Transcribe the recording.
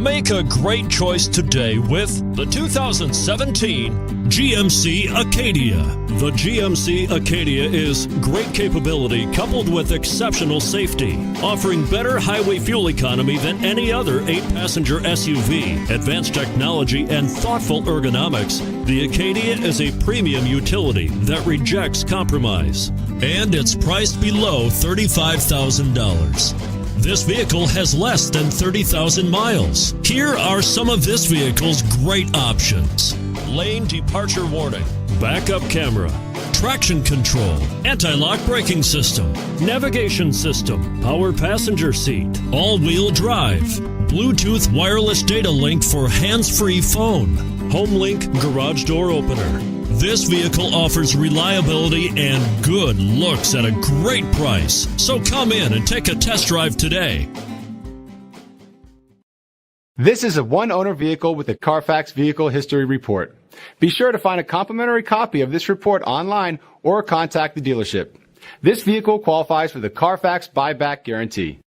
Make a great choice today with the 2017 GMC Acadia. The GMC Acadia is great capability coupled with exceptional safety, offering better highway fuel economy than any other 8-passenger SUV. Advanced technology and thoughtful ergonomics, the Acadia is a premium utility that rejects compromise. And it's priced below $35,000. This vehicle has less than 30,000 miles. Here are some of this vehicle's great options: lane departure warning, backup camera, traction control, anti-lock braking system, navigation system, power passenger seat, all-wheel drive, Bluetooth wireless data link for hands-free phone, HomeLink garage door opener. This vehicle offers reliability and good looks at a great price. So come in and take a test drive today. This is a one-owner vehicle with a CARFAX Vehicle History Report. Be sure to find a complimentary copy of this report online or contact the dealership. This vehicle qualifies for the CARFAX Buyback Guarantee.